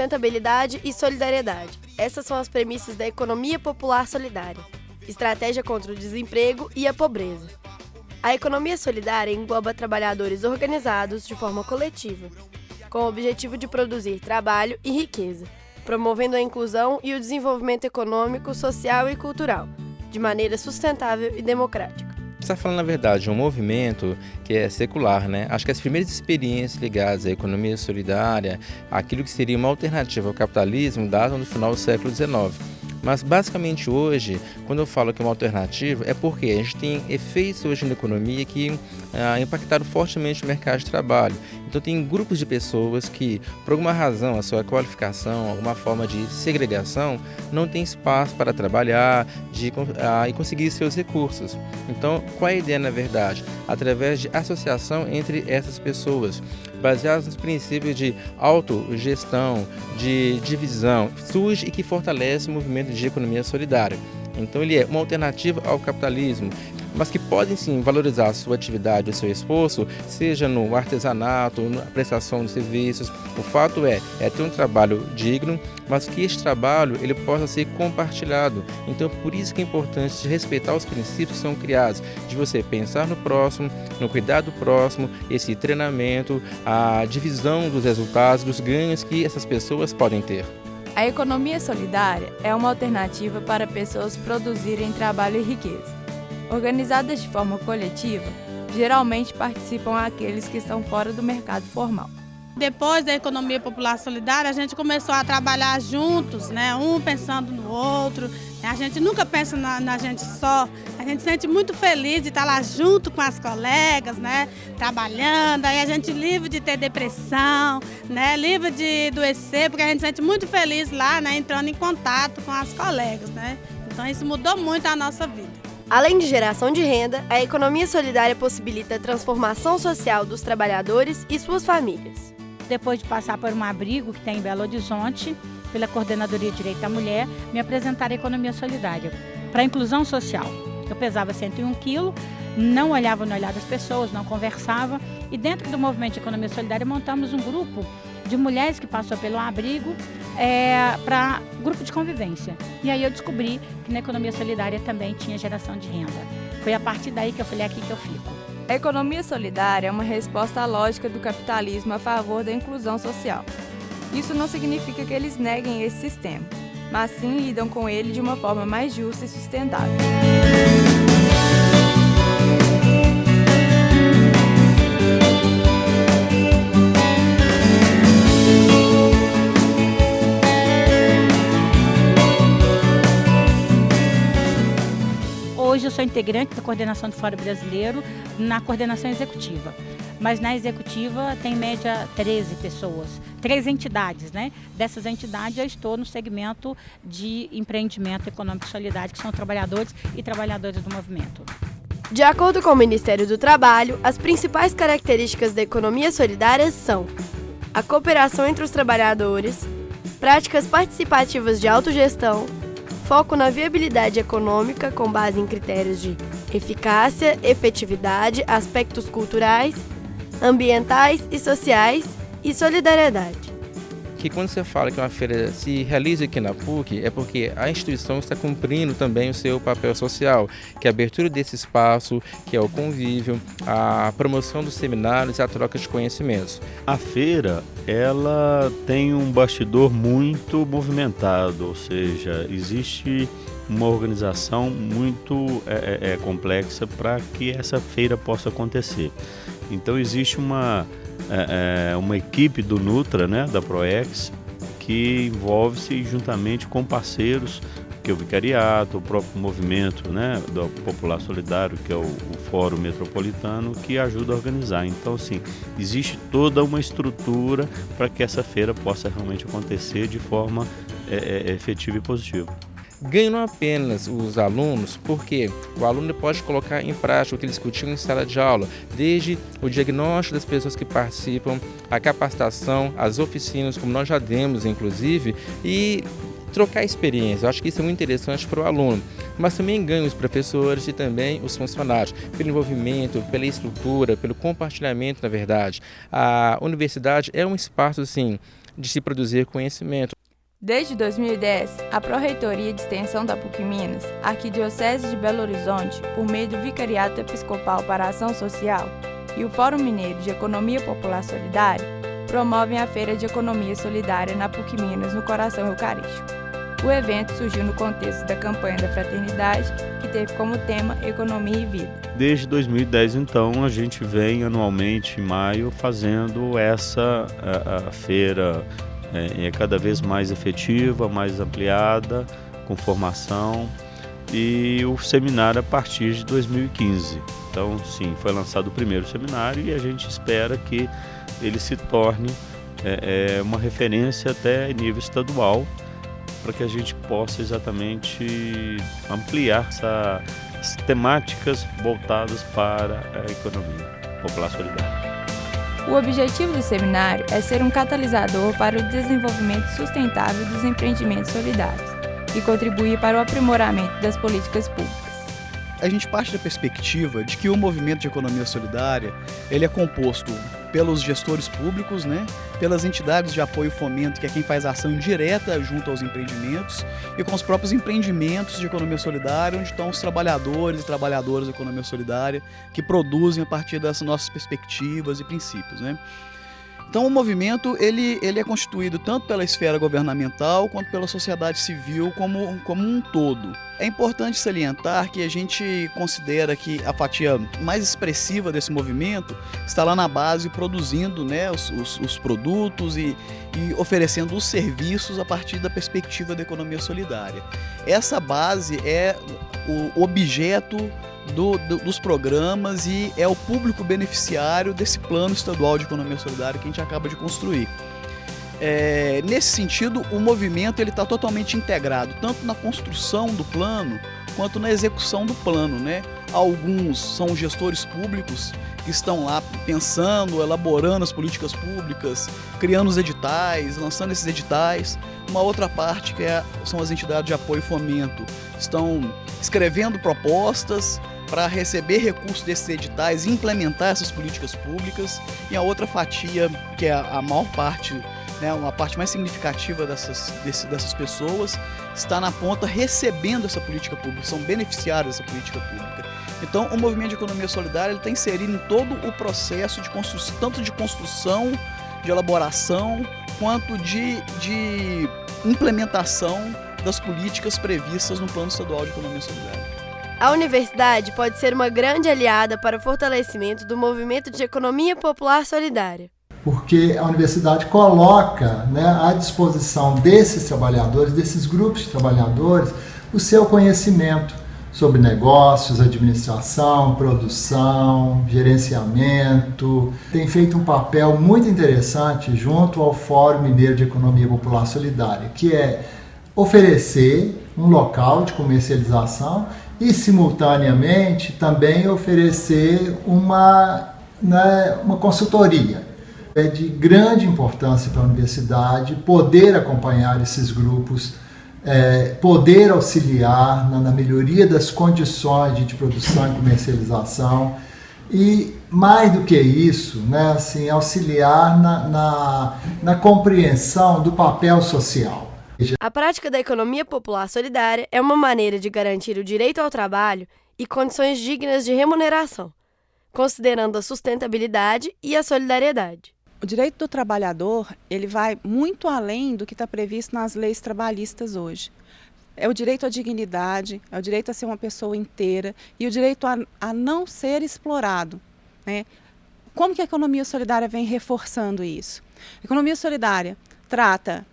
sustentabilidade e solidariedade. Essas são as premissas da economia popular solidária, estratégia contra o desemprego e a pobreza. A economia solidária engloba trabalhadores organizados de forma coletiva, com o objetivo de produzir trabalho e riqueza, promovendo a inclusão e o desenvolvimento econômico, social e cultural, de maneira sustentável e democrática. Você está falando, na verdade, de um movimento que é secular, né? Acho que as primeiras experiências ligadas à economia solidária, aquilo que seria uma alternativa ao capitalismo, datam no final do século XIX. Mas, basicamente, hoje, quando eu falo que é uma alternativa, é porque a gente tem efeitos hoje na economia que impactaram fortemente o mercado de trabalho. Então, tem grupos de pessoas que, por alguma razão, a sua qualificação, alguma forma de segregação, não tem espaço para trabalhar e conseguir seus recursos. Então, qual é a ideia, na verdade? Através de associação entre essas pessoas, baseadas nos princípios de autogestão, de divisão, surge e que fortalece o movimento de economia solidária. Então ele é uma alternativa ao capitalismo, mas que podem sim valorizar a sua atividade, o seu esforço, seja no artesanato, na prestação de serviços. O fato é ter um trabalho digno, mas que este trabalho ele possa ser compartilhado. Então por isso que é importante respeitar os princípios que são criados, de você pensar no próximo, no cuidado do próximo, esse treinamento, a divisão dos resultados, dos ganhos que essas pessoas podem ter. A economia solidária é uma alternativa para pessoas produzirem trabalho e riqueza. Organizadas de forma coletiva, geralmente participam aqueles que estão fora do mercado formal. Depois da economia popular solidária, a gente começou a trabalhar juntos, né? Um pensando no outro. A gente nunca pensa na gente só. A gente se sente muito feliz de estar lá junto com as colegas, né? Trabalhando. Aí a gente livre de ter depressão, né? Livre de adoecer, porque a gente se sente muito feliz lá, né? Entrando em contato com as colegas, né? Então isso mudou muito a nossa vida. Além de geração de renda, a economia solidária possibilita a transformação social dos trabalhadores e suas famílias. Depois de passar por um abrigo que tem em Belo Horizonte, pela Coordenadoria de Direito da Mulher, me apresentaram a economia solidária para a inclusão social. Eu pesava 101 quilos, não olhava no olhar das pessoas, não conversava, e dentro do movimento de economia solidária montamos um grupo de mulheres que passou pelo abrigo para grupo de convivência. E aí eu descobri que na economia solidária também tinha geração de renda. Foi a partir daí que eu falei, aqui que eu fico. A economia solidária é uma resposta à lógica do capitalismo a favor da inclusão social. Isso não significa que eles neguem esse sistema, mas sim lidam com ele de uma forma mais justa e sustentável. Hoje eu sou integrante da coordenação do Fórum Brasileiro na coordenação executiva, mas na executiva tem em média 13 pessoas, 3 entidades, né? Dessas entidades eu estou no segmento de empreendimento econômico solidário, que são trabalhadores e trabalhadoras do movimento. De acordo com o Ministério do Trabalho, as principais características da economia solidária são a cooperação entre os trabalhadores, práticas participativas de autogestão, foco na viabilidade econômica com base em critérios de eficácia, efetividade, aspectos culturais, ambientais e sociais e solidariedade. Que quando você fala que uma feira se realiza aqui na PUC, é porque a instituição está cumprindo também o seu papel social, que é a abertura desse espaço, que é o convívio, a promoção dos seminários e a troca de conhecimentos. A feira, ela tem um bastidor muito movimentado, ou seja, existe uma organização muito complexa para que essa feira possa acontecer. Então existe uma equipe do Nutra, né, da Proex, que envolve-se juntamente com parceiros, que é o Vicariato, o próprio movimento, né, do Popular Solidário, que é o Fórum Metropolitano, que ajuda a organizar. Então, assim, existe toda uma estrutura para que essa feira possa realmente acontecer de forma efetiva e positiva. Ganham não apenas os alunos, porque o aluno pode colocar em prática o que ele discutiu em sala de aula, desde o diagnóstico das pessoas que participam, a capacitação, as oficinas, como nós já demos, inclusive, e trocar experiência. Eu acho que isso é muito interessante para o aluno, mas também ganham os professores e também os funcionários, pelo envolvimento, pela estrutura, pelo compartilhamento, na verdade. A universidade é um espaço, assim, de se produzir conhecimento. Desde 2010, a Pró-Reitoria de Extensão da PUC-Minas, Arquidiocese de Belo Horizonte, por meio do Vicariato Episcopal para a Ação Social e o Fórum Mineiro de Economia Popular Solidária, promovem a Feira de Economia Solidária na PUC-Minas, no Coração Eucarístico. O evento surgiu no contexto da campanha da Fraternidade, que teve como tema Economia e Vida. Desde 2010, então, a gente vem anualmente, em maio, fazendo essa a feira cada vez mais efetiva, mais ampliada, com formação, e o seminário a partir de 2015. Então, sim, foi lançado o primeiro seminário e a gente espera que ele se torne uma referência até em nível estadual, para que a gente possa exatamente ampliar essas temáticas voltadas para a economia popular solidária. O objetivo do seminário é ser um catalisador para o desenvolvimento sustentável dos empreendimentos solidários e contribuir para o aprimoramento das políticas públicas. A gente parte da perspectiva de que o movimento de economia solidária ele é composto pelos gestores públicos, pelas entidades de apoio e fomento, que é quem faz ação direta junto aos empreendimentos, e com os próprios empreendimentos de economia solidária, onde estão os trabalhadores e trabalhadoras da economia solidária, que produzem a partir dessas nossas perspectivas e princípios. Então o movimento ele é constituído tanto pela esfera governamental quanto pela sociedade civil como um todo. É importante salientar que a gente considera que a fatia mais expressiva desse movimento está lá na base produzindo os produtos e oferecendo os serviços a partir da perspectiva da economia solidária. Essa base é o objeto dos programas e é o público beneficiário desse plano estadual de economia solidária que a gente acaba de construir. Nesse sentido, o movimento está totalmente integrado, tanto na construção do plano, quanto na execução do plano. Alguns são gestores públicos que estão lá pensando, elaborando as políticas públicas, criando os editais, lançando esses editais. Uma outra parte são as entidades de apoio e fomento, estão escrevendo propostas para receber recursos desses editais e implementar essas políticas públicas. E a outra fatia, que é a maior parte, uma parte mais significativa dessas pessoas, está na ponta recebendo essa política pública, são beneficiários dessa política pública. Então, o movimento de economia solidária está inserido em todo o processo de construção, tanto de construção, de elaboração, quanto de implementação das políticas previstas no Plano Estadual de Economia Solidária. A universidade pode ser uma grande aliada para o fortalecimento do movimento de economia popular solidária. Porque a universidade coloca à disposição desses trabalhadores, desses grupos de trabalhadores, o seu conhecimento sobre negócios, administração, produção, gerenciamento. Tem feito um papel muito interessante junto ao Fórum Mineiro de Economia Popular Solidária, que é oferecer um local de comercialização e, simultaneamente, também oferecer uma consultoria. É de grande importância para a universidade poder acompanhar esses grupos, poder auxiliar na melhoria das condições de produção e comercialização e, mais do que isso, auxiliar na compreensão do papel social. A prática da economia popular solidária é uma maneira de garantir o direito ao trabalho e condições dignas de remuneração, considerando a sustentabilidade e a solidariedade. O direito do trabalhador ele vai muito além do que está previsto nas leis trabalhistas hoje. É o direito à dignidade, é o direito a ser uma pessoa inteira e o direito a não ser explorado. Como que a economia solidária vem reforçando isso? A economia solidária trata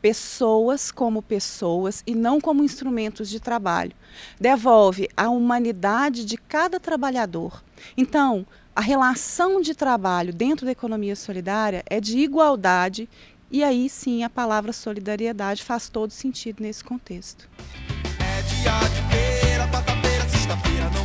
pessoas como pessoas e não como instrumentos de trabalho. Devolve a humanidade de cada trabalhador. Então, a relação de trabalho dentro da economia solidária é de igualdade e aí sim a palavra solidariedade faz todo sentido nesse contexto. É dia de feira, quarta-feira, sexta-feira, não